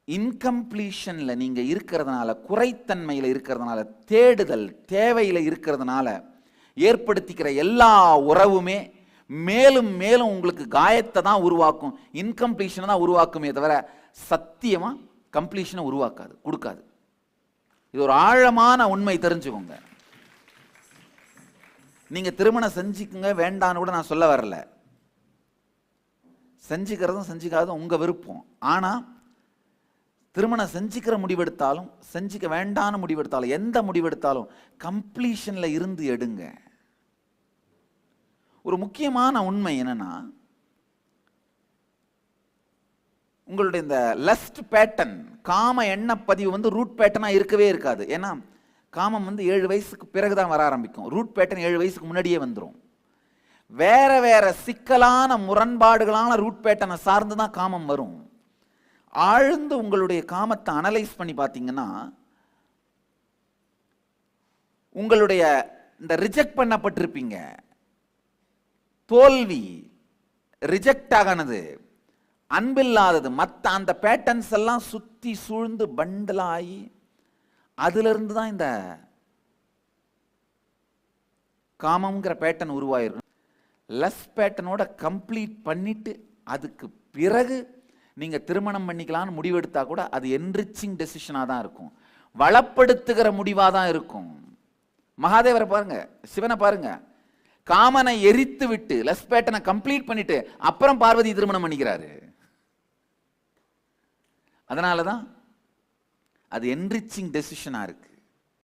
இன்கம்ப்ளீஷன்ல நீங்க இருக்கிறதுனால, குறைத்தன்மையில் இருக்கிறதுனால, தேடுதல் தேவையில் இருக்கிறதுனால ஏற்படுத்திக்கிற எல்லா உறவுமே மேலும் மேலும் உங்களுக்கு காயத்தை தான் உருவாக்கும், இன்கம்ப்ளீஷனை தான் உருவாக்குமே தவிர சத்தியமா கம்ப்ளீஷனை உருவாக்காது, கொடுக்காது. இது ஒரு ஆழமான உண்மை, தெரிஞ்சுக்கோங்க. நீங்க திருமணம் செஞ்சுக்குங்க வேண்டான்னு கூட நான் சொல்ல வரல. செஞ்சுக்கிறதும் செஞ்சுக்காதும் உங்க விருப்பம். ஆனா திருமணம் செஞ்சுக்கிற முடிவெடுத்தாலும் செஞ்சுக்க வேண்டான்னு முடிவெடுத்தாலும் எந்த முடிவெடுத்தாலும் கம்ப்ளீஷன்ல இருந்து எடுங்க. ஒரு முக்கியமான உண்மை என்னன்னா, உங்களுடைய இந்த லஸ்ட் பேட்டர்ன், காம எண்ண பதிவு வந்து ரூட் பேட்டர்னா இருக்கவே இருக்காது. ஏன்னா காமம் வந்து 7 வயசுக்கு பிறகுதான் வர ஆரம்பிக்கும். ரூட் பேட்டர்ன் 7 வயசுக்கு முன்னாடியே வந்துடும். வேற வேற சிக்கலான முரண்பாடுகளான ரூட் பேட்டர்னை சார்ந்து தான் காமம் வரும். ஆழ்ந்து உங்களுடைய காமத்தை அனலைஸ் பண்ணி பார்த்தீங்கன்னா, உங்களுடைய இந்த ரிஜெக்ட் பண்ணப்பட்டிருப்பீங்க, தோல்வி, ரிஜெக்ட் ஆகானது, அன்பில்லாதது, மற்ற அந்த பேட்டர்ன்ஸ் எல்லாம் சுத்தி சூழ்ந்து பண்டலாகி அதுல இருந்து தான் இந்த காமம்ங்கிற பேட்டர்ன் உருவாயிரும். லஸ் பேட்டர்னோட கம்ப்ளீட் பண்ணிட்டு அதுக்கு பிறகு நீங்க திருமணம் பண்ணிக்கலாம்னு முடிவெடுத்தா கூட அது என்ரிச்சிங் டெசிஷனா தான் இருக்கும், வளப்படுத்துகிற முடிவா தான் இருக்கும். மகாதேவரை பாருங்க, சிவனை பாருங்க, காமனை எரித்து விட்டு லஸ் பேட்டனை கம்ப்ளீட் பண்ணிட்டு அப்புறம் பார்வதி திருமணம் பண்ணிக்கிறாரு. அதனாலதான் அது என்ரிச்சிங் டெசிஷனா இருக்கு.